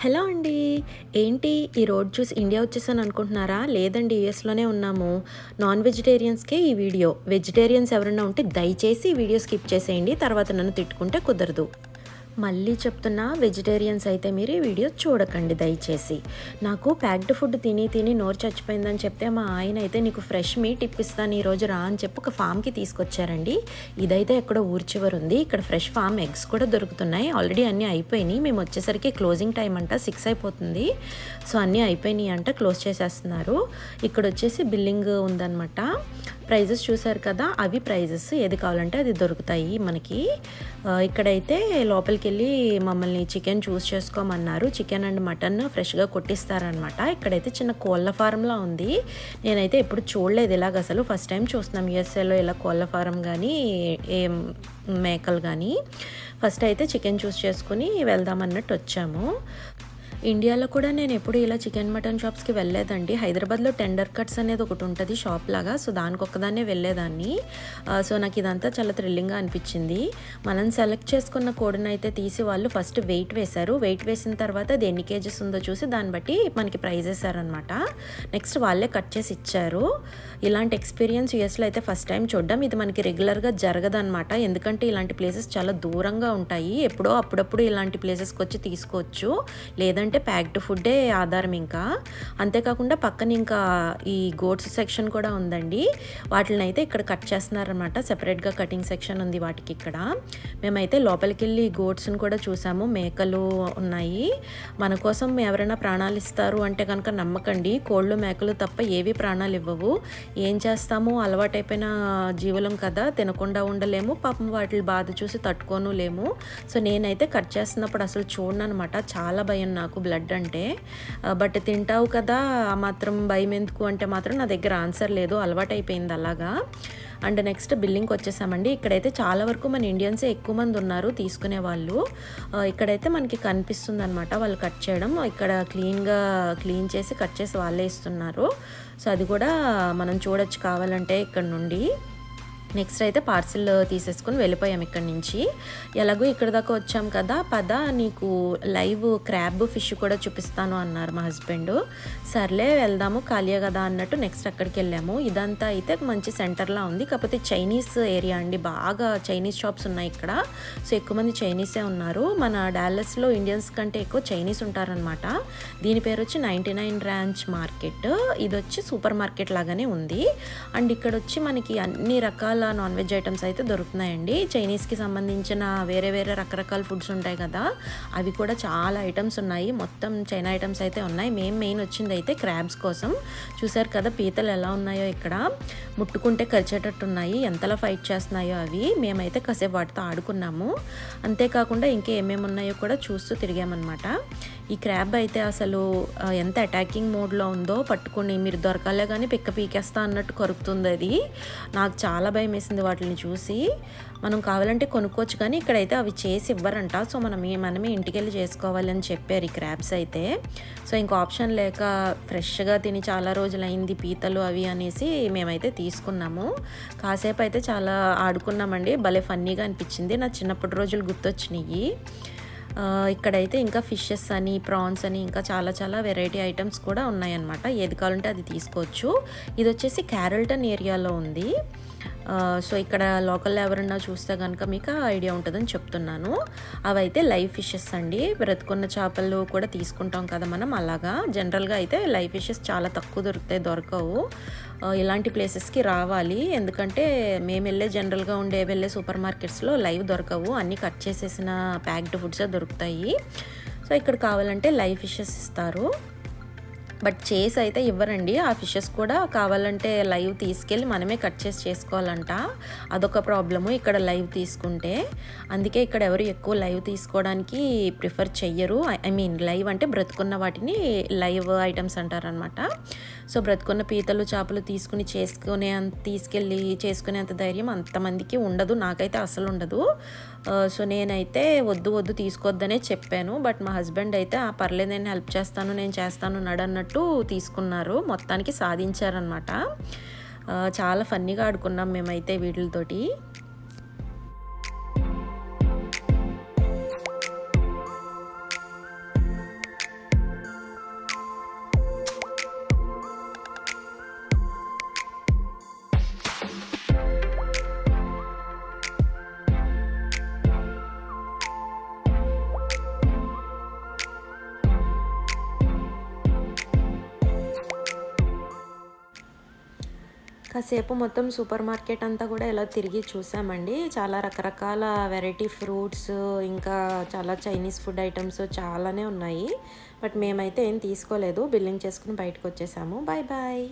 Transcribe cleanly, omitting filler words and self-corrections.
Hello అండి. ఏంటి ఈ రోడ్ చూసి ఇండియా వచ్చేసాను అనుకుంటున్నారా? లేదండి, యూఎస్‌లోనే ఉన్నాము. నాన్ వెజిటేరియన్స్‌కే ఈ వీడియో. వెజిటేరియన్స్ ఎవరైనా ఉంటే దయచేసి ఈ వీడియో స్కిప్ చేసేయండి. తర్వాత నన్ను తిట్టుకుంటే కుదరదు. మళ్ళీ చెప్తున్నా, వెజిటేరియన్స్ అయితే మీరు ఈ వీడియో చూడకండి దయచేసి. నాకు ప్యాక్డ్ ఫుడ్ తిని తిని నోరు చచ్చిపోయిందని చెప్తే మా ఆయన అయితే నీకు ఫ్రెష్ మీట్ ఇప్పిస్తాను ఈరోజు రా అని చెప్పి ఒక ఫామ్కి తీసుకొచ్చారండి. ఇదైతే ఎక్కడో ఊరి చివరి ఉంది. ఇక్కడ ఫ్రెష్ ఫామ్ ఎగ్స్ కూడా దొరుకుతున్నాయి. ఆల్రెడీ అన్నీ అయిపోయినాయి. మేము వచ్చేసరికి క్లోజింగ్ టైం అంట 6 అయిపోతుంది. సో అన్నీ అయిపోయినాయి అంట, క్లోజ్ చేసేస్తున్నారు. ఇక్కడ వచ్చేసి బిల్లింగ్ ఉందన్నమాట. ప్రైజెస్ చూసారు కదా, అవి ప్రైజెస్. ఏది కావాలంటే అది దొరుకుతాయి మనకి. ఇక్కడైతే లోపలికి వెళ్ళి మమ్మల్ని చికెన్ చూస్ చేసుకోమన్నారు. చికెన్ అండ్ మటన్ ఫ్రెష్గా కొట్టిస్తారనమాట. ఇక్కడైతే చిన్న కోళ్ళ ఫారంలా ఉంది. నేనైతే ఎప్పుడు చూడలేదు ఇలాగ, అసలు ఫస్ట్ టైం చూస్తున్నాం యూఎస్ఏలో ఇలా కోళ్ళ ఫారం కానీ ఏం మేకలు కానీ. ఫస్ట్ అయితే చికెన్ చూస్ చేసుకుని వెళ్దామన్నట్టు వచ్చాము. ఇండియాలో కూడా నేను ఎప్పుడు ఇలా చికెన్ మటన్ షాప్స్కి వెళ్ళలేదండి. హైదరాబాద్లో టెండర్ కట్స్ అనేది ఒకటి ఉంటుంది షాప్ లాగా, సో దానికి ఒక్కదాన్నే వెళ్ళేదాన్ని. సో నాకు ఇదంతా చాలా థ్రిల్లింగ్గా అనిపించింది. మనం సెలెక్ట్ చేసుకున్న కోడిని అయితే తీసి వాళ్ళు ఫస్ట్ వెయిట్ వేశారు. వెయిట్ వేసిన తర్వాత అది ఎన్ని కేజెస్ ఉందో చూసి దాన్ని బట్టి మనకి ప్రైజ్ వేశారనమాట. నెక్స్ట్ వాళ్ళే కట్ చేసి ఇచ్చారు. ఇలాంటి ఎక్స్పీరియన్స్ యూఎస్లో అయితే ఫస్ట్ టైం చూడడం. ఇది మనకి రెగ్యులర్గా జరగదనమాట, ఎందుకంటే ఇలాంటి ప్లేసెస్ చాలా దూరంగా ఉంటాయి. ఎప్పుడో అప్పుడప్పుడు ఇలాంటి ప్లేసెస్కి వచ్చి తీసుకోవచ్చు, లేదంటే ప్యాక్డ్ ఫుడ్డే ఆధారం. ఇంకా అంతేకాకుండా పక్కన ఇంకా ఈ గోట్స్ సెక్షన్ కూడా ఉందండి. వాటిని అయితే ఇక్కడ కట్ చేస్తున్నారనమాట. సెపరేట్గా కటింగ్ సెక్షన్ ఉంది వాటికి ఇక్కడ. మేమైతే లోపలికి వెళ్ళి గోట్స్ని కూడా చూసాము. మేకలు ఉన్నాయి. మన కోసం ఎవరైనా ప్రాణాలు ఇస్తారు అంటే కనుక నమ్మకండి. కోళ్ళు మేకలు తప్ప ఏవి ప్రాణాలు ఇవ్వవు. ఏం చేస్తాము, అలవాటైపోయిన జీవులం కదా, తినకుండా ఉండలేము. పాపం వాటి బాధ చూసి తట్టుకోను లేము. సో నేనైతే కట్ చేస్తున్నప్పుడు అసలు చూడను అనమాట. చాలా భయం నాకు బ్లడ్ అంటే. బట్ తింటావు కదా, ఆ మాత్రం భయం ఎందుకు అంటే మాత్రం నా దగ్గర ఆన్సర్ లేదు, అలవాటైపోయింది అలాగా. అండ్ నెక్స్ట్ బిల్లింగ్కి వచ్చేసామండి. ఇక్కడైతే చాలా వరకు మన ఇండియన్సే ఎక్కువ మంది ఉన్నారు తీసుకునే వాళ్ళు. ఇక్కడైతే మనకి కనిపిస్తుంది అనమాట వాళ్ళు కట్ చేయడం. ఇక్కడ క్లీన్ చేసి కట్ చేసి వాళ్ళే ఇస్తున్నారు. సో అది కూడా మనం చూడొచ్చు కావాలంటే ఇక్కడ నుండి. నెక్స్ట్ అయితే పార్సిల్ తీసేసుకుని వెళ్ళిపోయాం ఇక్కడి నుంచి. ఎలాగో ఇక్కడ దాకా వచ్చాం కదా, పద నీకు లైవ్ క్రాబ్ ఫిష్ కూడా చూపిస్తాను అన్నారు మా హస్బెండ్. సర్లే వెళ్దాము ఖాళీయే కదా అన్నట్టు నెక్స్ట్ అక్కడికి వెళ్ళాము. ఇదంతా అయితే మంచి సెంటర్లా ఉంది, కాకపోతే చైనీస్ ఏరియా అండి. బాగా చైనీస్ షాప్స్ ఉన్నాయి ఇక్కడ. సో ఎక్కువ మంది చైనీసే ఉన్నారు. మన డాలస్లో ఇండియన్స్ కంటే ఎక్కువ చైనీస్ ఉంటారనమాట. దీని పేరు వచ్చి 99 ర్యాంచ్ మార్కెట్. ఇది వచ్చి సూపర్ మార్కెట్ లాగానే ఉంది. అండ్ ఇక్కడ వచ్చి మనకి అన్ని రకాల నాన్ వెజ్ ఐటమ్స్ అయితే దొరుకుతున్నాయండి. చైనీస్కి సంబంధించిన వేరే వేరే రకరకాల ఫుడ్స్ ఉంటాయి కదా, అవి కూడా చాలా ఐటమ్స్ ఉన్నాయి. మొత్తం చైనా ఐటమ్స్ అయితే ఉన్నాయి. మేము మెయిన్ వచ్చింది అయితే క్రాబ్స్ కోసం. చూసారు కదా పీతలు ఎలా ఉన్నాయో ఇక్కడ, ముట్టుకుంటే కరిచేటట్టు ఉన్నాయి. ఎంతలా ఫైట్ చేస్తున్నాయో అవి. మేమైతే కాసేపు వాటితో ఆడుకున్నాము. అంతేకాకుండా ఇంకేమేమి ఉన్నాయో కూడా చూస్తూ తిరిగామన్నమాట. ఈ క్రాబ్ అయితే అసలు ఎంత అటాకింగ్ మోడ్లో ఉందో, పట్టుకుని మీరు దొరకాలే కానీ పీకేస్తా అన్నట్టు కొరుకుతుంది అది. నాకు చాలా భయం వేసింది వాటిని చూసి. మనం కావాలంటే కొనుక్కోవచ్చు కానీ ఇక్కడైతే అవి చేసి ఇవ్వరంట. సో మనమే ఇంటికి వెళ్ళి చేసుకోవాలి అని చెప్పారు ఈ క్రాబ్స్ అయితే. సో ఇంకో ఆప్షన్ లేక ఫ్రెష్గా తిని చాలా రోజులైంది పీతలు అవి అనేసి మేమైతే తీసుకున్నాము. కాసేపు అయితే చాలా ఆడుకున్నామండి. భలే ఫన్నీగా అనిపించింది. నా చిన్నప్పటి రోజులు గుర్తొచ్చినాయి. ఇక్కడైతే ఇంకా ఫిషెస్ అని, ప్రాన్స్ అని, ఇంకా చాలా చాలా వెరైటీ ఐటమ్స్ కూడా ఉన్నాయన్నమాట. ఏది కావాలంటే అది తీసుకోవచ్చు. ఇది వచ్చేసి క్యారల్టన్ ఏరియాలో ఉంది. సో ఇక్కడ లోకల్లో ఎవరన్నా చూస్తే కనుక మీకు ఐడియా ఉంటుందని చెప్తున్నాను. అవైతే లైవ్ ఫిషెస్ అండి. బ్రతుకున్న చేపలు కూడా తీసుకుంటాం కదా మనం, అలాగా. జనరల్గా అయితే లైవ్ ఫిషెస్ చాలా తక్కువ దొరకవు. ఇలాంటి ప్లేసెస్కి రావాలి, ఎందుకంటే మేము జనరల్గా వెళ్ళే సూపర్ మార్కెట్స్లో లైవ్ దొరకవు. అన్నీ కట్ చేసేసిన ప్యాక్డ్ ఫుడ్సే దొరుకుతాయి. సో ఇక్కడ కావాలంటే లైవ్ ఫిషెస్ ఇస్తారు, బట్ చేసి అయితే ఇవ్వరండి. ఆ ఫిషెస్ కూడా కావాలంటే లైవ్ తీసుకెళ్ళి మనమే కట్ చేసి చేసుకోవాలంట. అదొక ప్రాబ్లము ఇక్కడ లైవ్ తీసుకుంటే. అందుకే ఇక్కడ ఎవరు ఎక్కువ లైవ్ తీసుకోవడానికి ప్రిఫర్ చెయ్యరు. ఐ మీన్ లైవ్ అంటే బ్రతుకున్న వాటిని లైవ్ ఐటమ్స్ అంటారనమాట. సో బ్రతుకున్న పీతలు చేపలు తీసుకెళ్ళి చేసుకునేంత ధైర్యం అంతమందికి ఉండదు. నాకైతే అసలు ఉండదు. సో నేనైతే వద్దు తీసుకోవద్దనే చెప్పాను. బట్ మా హస్బెండ్ అయితే పర్లేదు నేను హెల్ప్ చేస్తాను, నేను చేస్తాను నడన్నట్టు తీసుకున్నారు. మొత్తానికి సాధించారనమాట. చాలా ఫన్నీగా ఆడుకున్నాం మేమైతే వీటితోటి. కాసేపు మొత్తం సూపర్ మార్కెట్ అంతా కూడా ఇలా తిరిగి చూసామండి. చాలా రకరకాల వెరైటీ ఫ్రూట్స్, ఇంకా చాలా చైనీస్ ఫుడ్ ఐటమ్స్ చాలానే ఉన్నాయి. బట్ మేమైతే ఏం తీసుకోలేదు. బిల్లింగ్ చేసుకుని బయటకు వచ్చేసాము. Bye bye.